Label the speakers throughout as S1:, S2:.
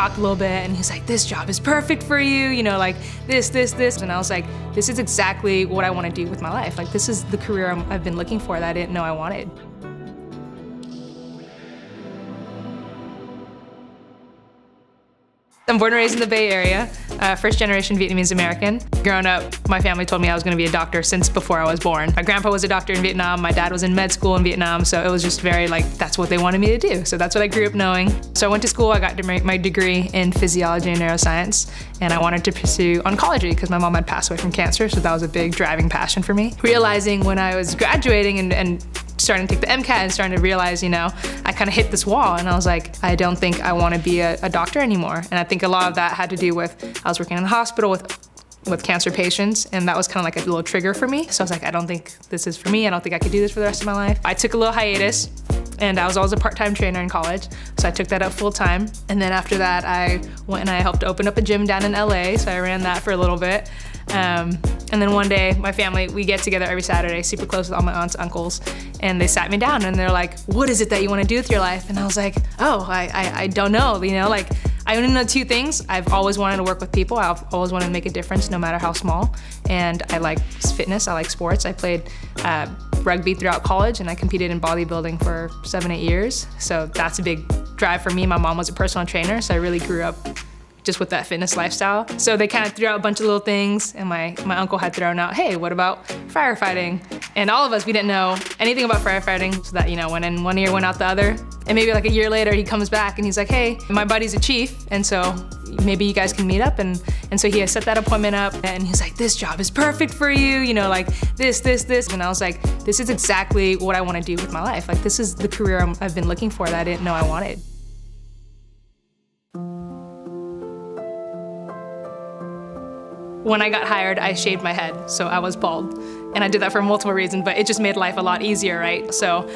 S1: talked a little bit and he's like, this job is perfect for you, you know, like this. And I was like, this is exactly what I want to do with my life. Like, this is the career I've been looking for that I didn't know I wanted. I'm born and raised in the Bay Area, first generation Vietnamese American. Growing up, my family told me I was gonna be a doctor since before I was born. My grandpa was a doctor in Vietnam, my dad was in med school in Vietnam, so it was just very like, that's what they wanted me to do. So that's what I grew up knowing. So I went to school, I got my degree in physiology and neuroscience, and I wanted to pursue oncology because my mom had passed away from cancer, so that was a big driving passion for me. Realizing when I was graduating and starting to take the MCAT and starting to realize, you know, I kind of hit this wall and I was like, I don't think I want to be a doctor anymore. And I think a lot of that had to do with, I was working in the hospital with cancer patients, and that was kind of like a little trigger for me. So I was like, I don't think this is for me. I don't think I could do this for the rest of my life. I took a little hiatus, and I was always a part-time trainer in college, so I took that up full-time. And then after that, I went and I helped open up a gym down in LA, so I ran that for a little bit. And then one day, my family, we get together every Saturday, super close with all my aunts, uncles, and they sat me down and they're like, what is it that you want to do with your life? And I was like, oh, I don't know, you know, like, I only know two things. I've always wanted to work with people. I've always wanted to make a difference no matter how small. And I like fitness, I like sports. I played rugby throughout college and I competed in bodybuilding for 7-8 years. So that's a big drive for me. My mom was a personal trainer, so I really grew up just with that fitness lifestyle. So they kind of threw out a bunch of little things, and my uncle had thrown out, hey, what about firefighting? And all of us, we didn't know anything about firefighting, so that, you know, went in one ear, went out the other. And maybe like a year later, he comes back and he's like, hey, my buddy's a chief, and so maybe you guys can meet up. And so he had set that appointment up, and he's like, this job is perfect for you, you know, like this. And I was like, this is exactly what I want to do with my life. Like, this is the career I've been looking for that I didn't know I wanted. When I got hired, I shaved my head, so I was bald. And I did that for multiple reasons, but it just made life a lot easier, right? So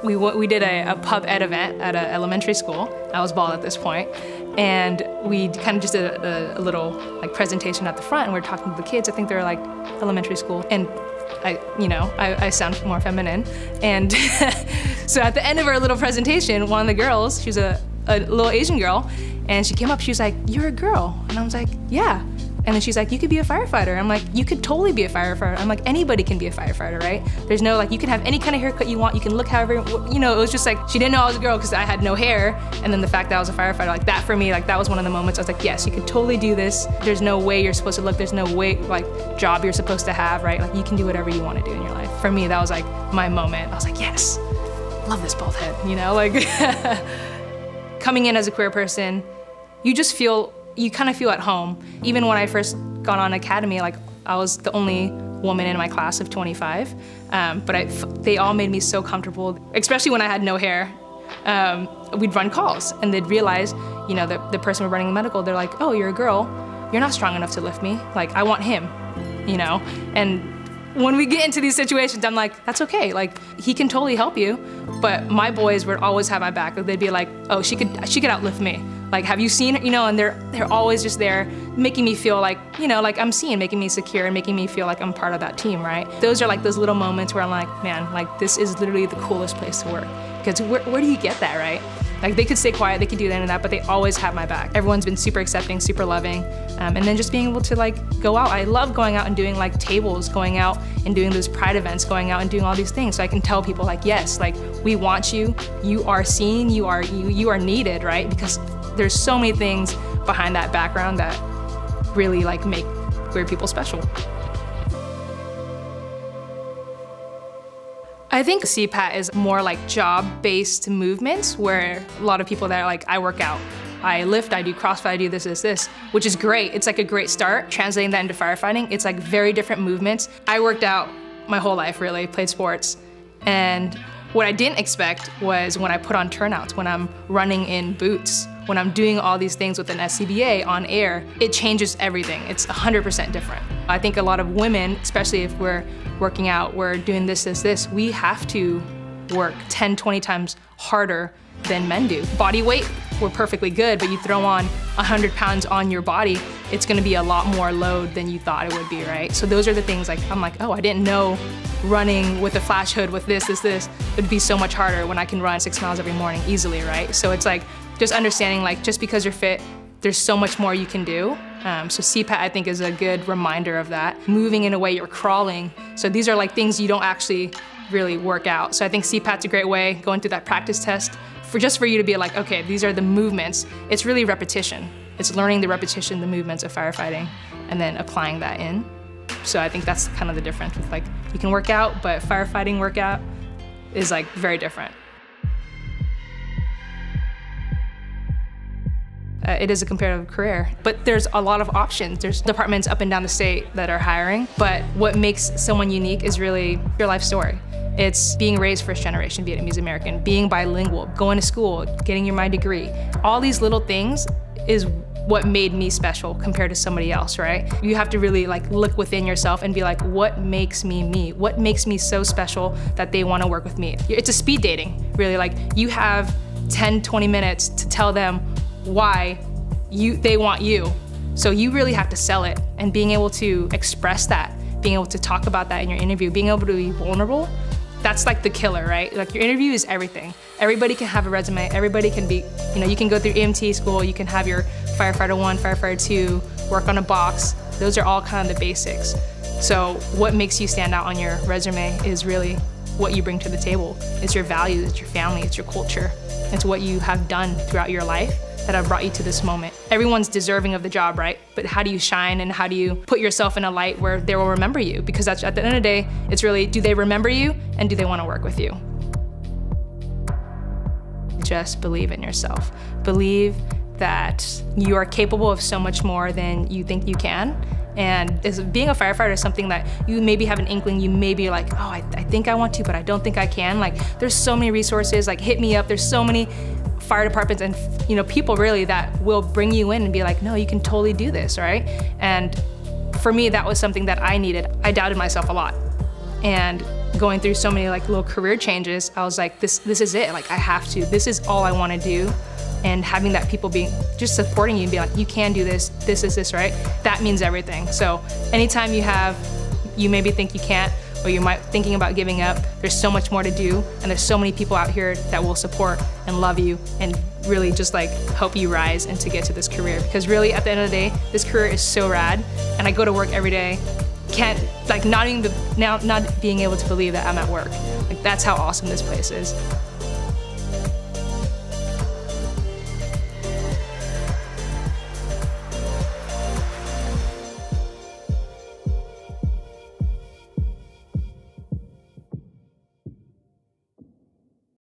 S1: we did a pub ed event at an elementary school. I was bald at this point. And we kind of just did a little like presentation at the front, and we were talking to the kids. I think they were like elementary school. And I sound more feminine. And so at the end of our little presentation, one of the girls, she was a little Asian girl, and she came up, she was like, you're a girl. And I was like, yeah. And then she's like, you could be a firefighter. I'm like, you could totally be a firefighter. I'm like, anybody can be a firefighter, right? There's no, like, you can have any kind of haircut you want, you can look however, you know, it was just like, she didn't know I was a girl because I had no hair. And then the fact that I was a firefighter, like that for me, like that was one of the moments I was like, yes, you could totally do this. There's no way you're supposed to look, there's no way, like, job you're supposed to have, right? Like, you can do whatever you want to do in your life. For me, that was like my moment. I was like, yes, love this bald head, you know? Like, coming in as a queer person, you just feel, you kind of feel at home. Even when I first got on academy, like I was the only woman in my class of 25, but they all made me so comfortable, especially when I had no hair. We'd run calls and they'd realize, you know, the person running the medical, they're like, oh, you're a girl, you're not strong enough to lift me. Like, I want him, you know? And when we get into these situations, I'm like, that's okay, like, he can totally help you, but my boys would always have my back. They'd be like, oh, she could outlift me. Like, have you seen her? You know, and they're always just there making me feel like, you know, like I'm seen, making me secure and making me feel like I'm part of that team, right? Those are like those little moments where I'm like, man, like this is literally the coolest place to work. Because where do you get that, right? Like they could stay quiet, they could do that and that, but they always have my back. Everyone's been super accepting, super loving. And then just being able to like go out. I love going out and doing like tables, going out and doing those pride events, going out and doing all these things. So I can tell people like, yes, like we want you, you are seen, you are needed, right? Because there's so many things behind that background that really like make queer people special. I think CPAT is more like job-based movements where a lot of people that are like, I work out, I lift, I do CrossFit, I do this, which is great. It's like a great start. Translating that into firefighting, it's like very different movements. I worked out my whole life, really, played sports. And what I didn't expect was when I put on turnouts, when I'm running in boots, when I'm doing all these things with an SCBA on air, it changes everything. It's 100% different. I think a lot of women, especially if we're working out, we're doing this, we have to work 10, 20 times harder than men do. Body weight, we're perfectly good, but you throw on 100 pounds on your body, it's gonna be a lot more load than you thought it would be, right? So those are the things like, I'm like, oh, I didn't know running with a flash hood with this would be so much harder when I can run 6 miles every morning easily, right? So it's like, just understanding like just because you're fit, there's so much more you can do. So CPAT I think is a good reminder of that. Moving in a way you're crawling. So these are like things you don't actually really work out. So I think CPAT's a great way, going through that practice test, just for you to be like, okay, these are the movements. It's really repetition. It's learning the repetition, the movements of firefighting, and then applying that in. So I think that's kind of the difference with like, you can work out, but firefighting workout is like very different. It is a competitive career, but there's a lot of options. There's departments up and down the state that are hiring, but what makes someone unique is really your life story. It's being raised first generation Vietnamese American, being bilingual, going to school, getting my degree. All these little things is what made me special compared to somebody else, right? You have to really like look within yourself and be like, what makes me me? What makes me so special that they want to work with me? It's a speed dating, really. Like you have 10, 20 minutes to tell them why they want you. So you really have to sell it, and being able to express that, being able to talk about that in your interview, being able to be vulnerable, that's like the killer, right? Like your interview is everything. Everybody can have a resume, everybody can be, you can go through EMT school, you can have your Firefighter 1, Firefighter 2, work on a box. Those are all kind of the basics. So what makes you stand out on your resume is really what you bring to the table. It's your values, it's your family, it's your culture. It's what you have done throughout your life that have brought you to this moment. Everyone's deserving of the job, right? But how do you shine and how do you put yourself in a light where they will remember you? Because that's, at the end of the day, it's really, do they remember you and do they want to work with you? Just believe in yourself. Believe that you are capable of so much more than you think you can. And being a firefighter is something that you maybe have an inkling, you may be like, oh, I think I want to, but I don't think I can. Like, there's so many resources, like hit me up. There's so many fire departments and people really that will bring you in and be like, no, you can totally do this, right? And for me, that was something that I needed. I doubted myself a lot. And going through so many like little career changes, I was like, this is it. Like, I have to, this is all I want to do. And having that people being just supporting you and be like, you can do this, this is this, right? That means everything. So anytime you maybe think you can't, or you might thinking about giving up, there's so much more to do, and there's so many people out here that will support and love you and really just like help you rise and to get to this career. Because really, at the end of the day, this career is so rad, and I go to work every day, not being able to believe that I'm at work. Like, that's how awesome this place is.